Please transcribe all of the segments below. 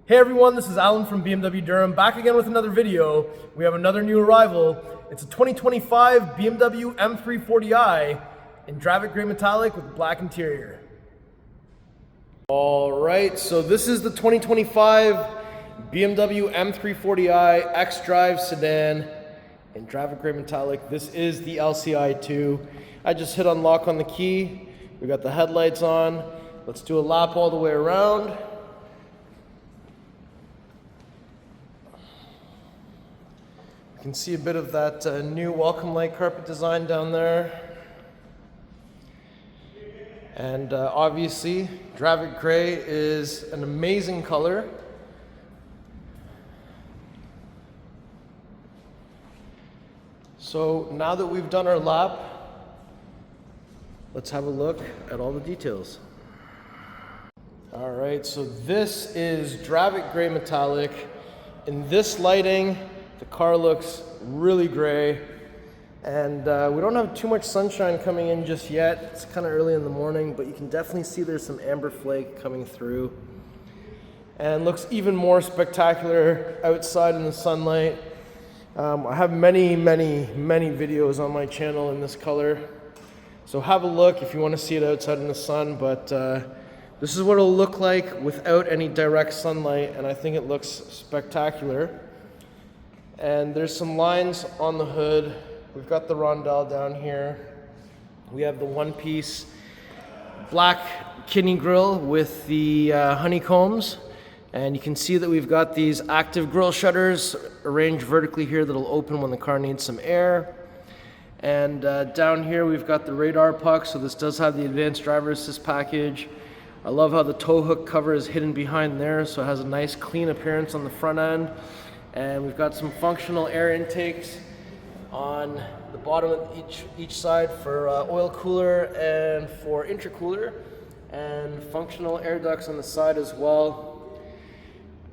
Hey everyone, this is Alan from BMW Durham, back again with another video. We have another new arrival. It's a 2025 BMW M340i in Dravit gray metallic with black interior. All right, so this is the 2025 BMW M340i xDrive sedan in Dravit gray metallic. This is the LCI2. I just hit unlock on the key. We got the headlights on. Let's do a lap all the way around. You can see a bit of that new welcome light carpet design down there. And obviously, Dravit gray is an amazing color. So now that we've done our lap, let's have a look at all the details. All right, so this is Dravit gray metallic. In this lighting, the car looks really gray, and we don't have too much sunshine coming in just yet. It's kind of early in the morning, but you can definitely see there's some amber flake coming through, and looks even more spectacular outside in the sunlight. I have many videos on my channel in this color, so have a look if you want to see it outside in the sun, but this is what it'll look like without any direct sunlight, and I think it looks spectacular. And there's some lines on the hood. We've got the rondelle down here. We have the one-piece black kidney grille with the honeycombs. And you can see that we've got these active grille shutters arranged vertically here that'll open when the car needs some air. And down here we've got the radar puck, so this does have the advanced driver assist package. I love how the tow hook cover is hidden behind there, so it has a nice clean appearance on the front end. And we've got some functional air intakes on the bottom of each side for oil cooler and for intercooler, and functional air ducts on the side as well.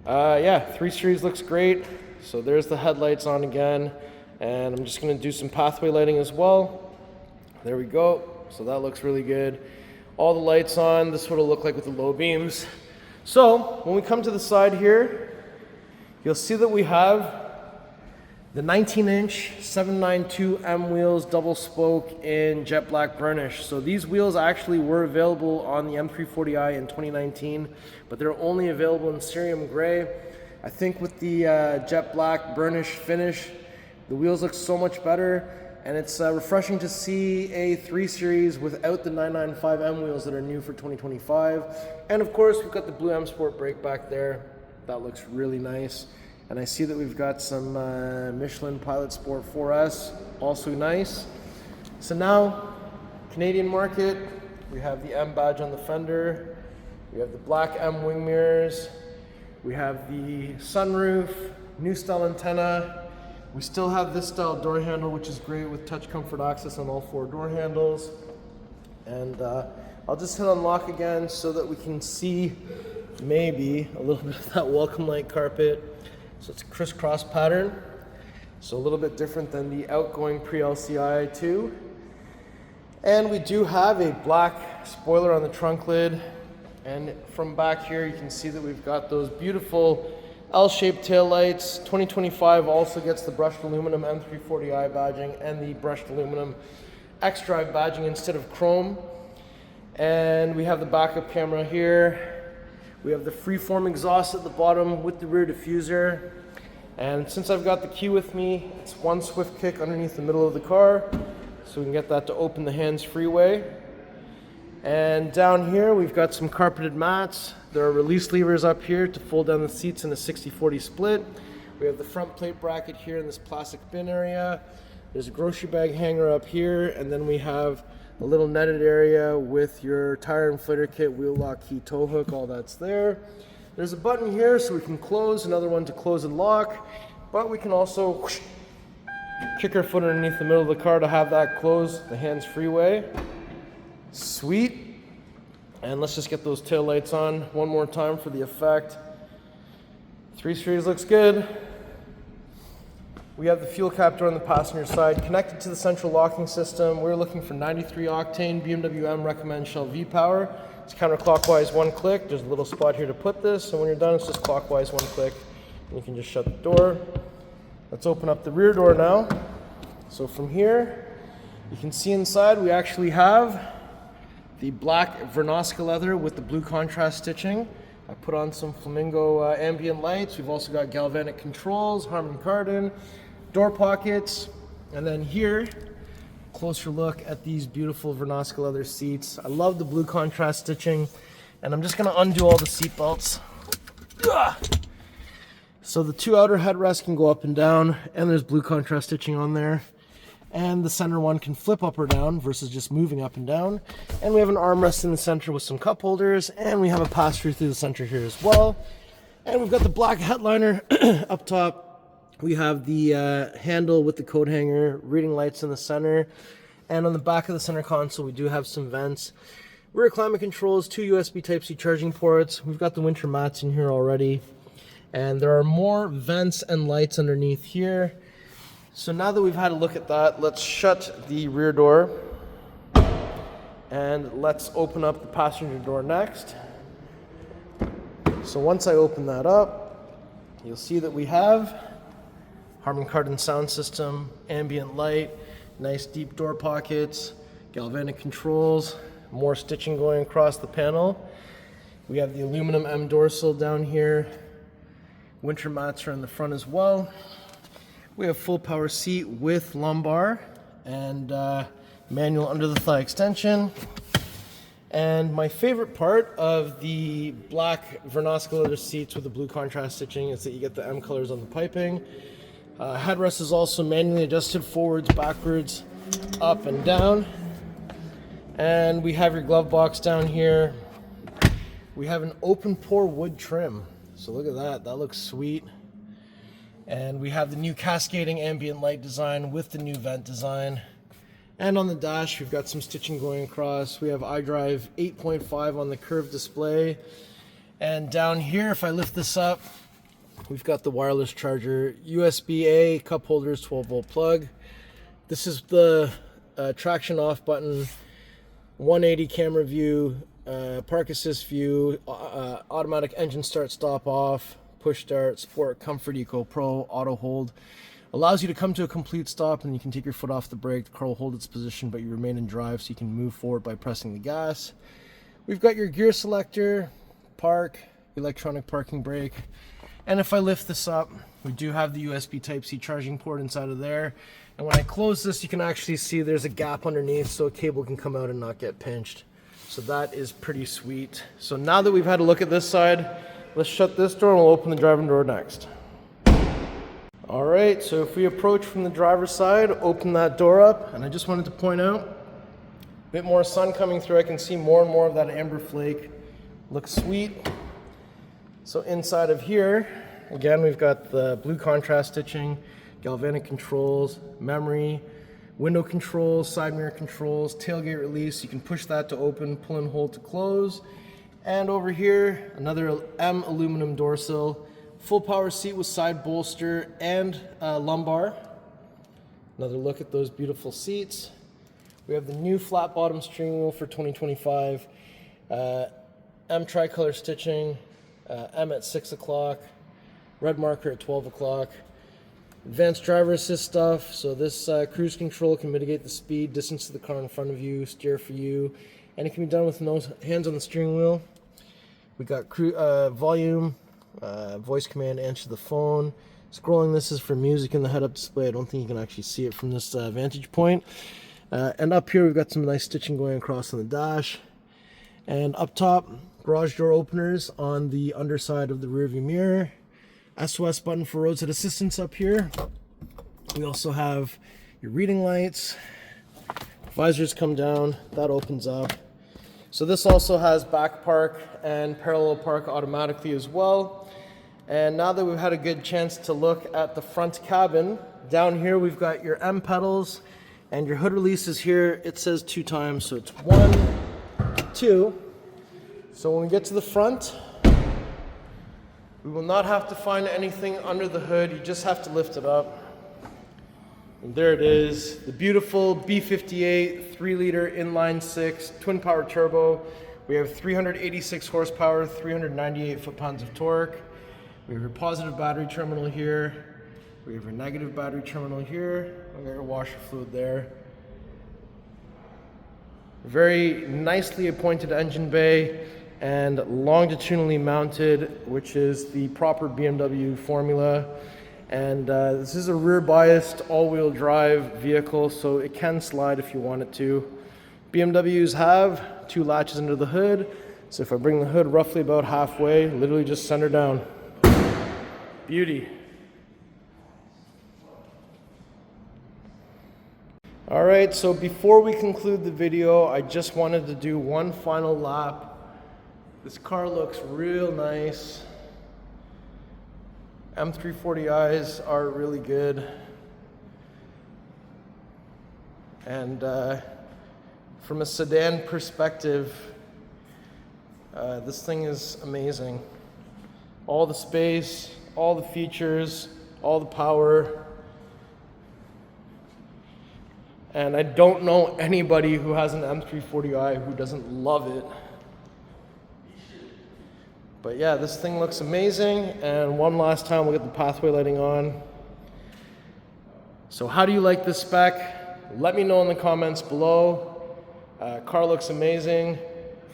Yeah, 3 Series looks great. So there's the headlights on again, and I'm just going to do some pathway lighting as well. There we go. So that looks really good. All the lights on. This is what it'll look like with the low beams. So when we come to the side here, you'll see that we have the 19-inch 792M wheels, double spoke in jet black burnished. So these wheels actually were available on the M340i in 2019, but they're only available in cerium gray. I think with the jet black burnished finish, the wheels look so much better, and it's refreshing to see a 3 Series without the 995M wheels that are new for 2025. And of course, we've got the Blue M Sport brake back there. That looks really nice. And I see that we've got some Michelin Pilot Sport 4S, also nice. So now, Canadian market, we have the M badge on the fender, we have the black M wing mirrors, we have the sunroof, new style antenna, we still have this style door handle, which is great with touch comfort access on all 4 door handles. And I'll just hit unlock again so that we can see maybe a little bit of that welcome light carpet. So it's a crisscross pattern, so a little bit different than the outgoing pre-LCI2. And we do have a black spoiler on the trunk lid. And from back here, you can see that we've got those beautiful L-shaped taillights. 2025 also gets the brushed aluminum M340i badging and the brushed aluminum xDrive badging instead of chrome. And we have the backup camera here. We have the freeform exhaust at the bottom with the rear diffuser. And since I've got the key with me, it's one swift kick underneath the middle of the car, so we can get that to open the hands-free way. And down here, we've got some carpeted mats. There are release levers up here to fold down the seats in a 60-40 split. We have the front plate bracket here in this plastic bin area. There's a grocery bag hanger up here, and then we have a little netted area with your tire inflator kit, wheel lock, key, tow hook, all that's there. There's a button here so we can close, another one to close and lock, but we can also whoosh, kick our foot underneath the middle of the car to have that close the hands-free way. Sweet. And let's just get those tail lights on one more time for the effect. 3 Series looks good. We have the fuel cap door on the passenger side connected to the central locking system. We're looking for 93 octane BMW M recommend Shell V-Power. It's counterclockwise, one click. There's a little spot here to put this, and when you're done, it's just clockwise, one click. And you can just shut the door. Let's open up the rear door now. So from here, you can see inside we actually have the black Vernasca leather with the blue contrast stitching. I put on some flamingo ambient lights. We've also got galvanic controls, Harman Kardon, door pockets, and then here, closer look at these beautiful Vernasca leather seats. I love the blue contrast stitching, and I'm just gonna undo all the seat belts. So the two outer headrests can go up and down, and there's blue contrast stitching on there. And the center one can flip up or down versus just moving up and down. And we have an armrest in the center with some cup holders, and we have a pass-through through the center here as well. And we've got the black headliner up top. We have the handle with the coat hanger, reading lights in the center. And on the back of the center console, we do have some vents. Rear climate controls, 2 USB Type-C charging ports. We've got the winter mats in here already. And there are more vents and lights underneath here. So now that we've had a look at that, let's shut the rear door and let's open up the passenger door next. So once I open that up, you'll see that we have Harman Kardon sound system, ambient light, nice deep door pockets, galvanic controls, more stitching going across the panel. We have the aluminum M dorsal down here. Winter mats are in the front as well. We have full power seat with lumbar and manual under the thigh extension. And my favorite part of the black Vernasca leather seats with the blue contrast stitching is that you get the M colors on the piping. Headrest is also manually adjusted forwards, backwards, up and down. And we have your glove box down here. We have an open pore wood trim. So look at that, that looks sweet. And we have the new cascading ambient light design with the new vent design. And on the dash, we've got some stitching going across. We have iDrive 8.5 on the curved display. And down here, if I lift this up, we've got the wireless charger, USB-A, cup holders, 12 volt plug. This is the traction off button, 180 camera view, park assist view, automatic engine start stop off, push start, sport, comfort, eco, pro, auto hold. Allows you to come to a complete stop and you can take your foot off the brake. The car will hold its position, but you remain in drive so you can move forward by pressing the gas. We've got your gear selector, park, electronic parking brake. And if I lift this up, we do have the USB Type-C charging port inside of there. And when I close this, you can actually see there's a gap underneath so a cable can come out and not get pinched. So that is pretty sweet. So now that we've had a look at this side, let's shut this door and we'll open the driving door next. All right, so if we approach from the driver's side, open that door up, and I just wanted to point out, a bit more sun coming through. I can see more and more of that amber flake. Looks sweet. So inside of here, again, we've got the blue contrast stitching, galvanic controls, memory, window controls, side mirror controls, tailgate release. You can push that to open, pull and hold to close. And over here, another M aluminum dorsal, full power seat with side bolster and lumbar. Another look at those beautiful seats. We have the new flat bottom steering wheel for 2025. M tricolor stitching, M at 6 o'clock, red marker at 12 o'clock. Advanced driver assist stuff. So this cruise control can mitigate the speed, distance to the car in front of you, steer for you, and it can be done with no hands on the steering wheel. We got volume, voice command, answer the phone. Scrolling this is for music in the head-up display. I don't think you can actually see it from this vantage point. And up here we've got some nice stitching going across on the dash. And up top, garage door openers on the underside of the rearview mirror. SOS button for roadside assistance up here. We also have your reading lights. Visors come down, that opens up. So this also has back park and parallel park automatically as well. And now that we've had a good chance to look at the front cabin, down here we've got your M pedals and your hood release is here. It says 2 times, so it's 1, 2. So when we get to the front, we will not have to find anything under the hood. You just have to lift it up. And there it is, the beautiful B58 3-liter inline 6 twin power turbo We have 386 horsepower, 398 foot-pounds of torque. We have a positive battery terminal here. We have a negative battery terminal here. We got our washer fluid there. Very nicely appointed engine bay and longitudinally mounted, which is the proper BMW formula. And this is a rear biased all-wheel drive vehicle, so it can slide if you want it to. BMWs have 2 latches under the hood, so if I bring the hood roughly about halfway, literally just center down. Beauty. All right, so before we conclude the video, I just wanted to do one final lap. This car looks real nice. M340i's are really good. And from a sedan perspective, this thing is amazing. All the space, all the features, all the power. And I don't know anybody who has an M340i who doesn't love it. But yeah, this thing looks amazing. And one last time, we'll get the pathway lighting on. So how do you like this spec? Let me know in the comments below. Car looks amazing.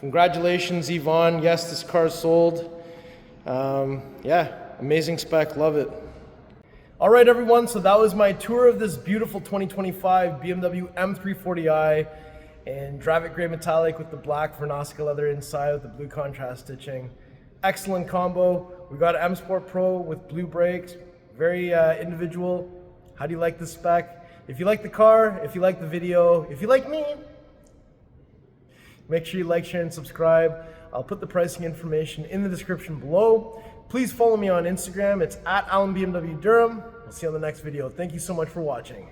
Congratulations, Yvonne. Yes, this car is sold. Yeah, amazing spec, love it. All right, everyone, so that was my tour of this beautiful 2025 BMW M340i in Dravit gray metallic with the black Vernasca leather inside with the blue contrast stitching. Excellent combo. We got M Sport Pro with blue brakes, very individual. How do you like this spec? If you like the car, if you like the video, if you like me, make sure you like, share, and subscribe. I'll put the pricing information in the description below. Please follow me on Instagram. It's @AlanBMWDurham. We'll see you on the next video. Thank you so much for watching.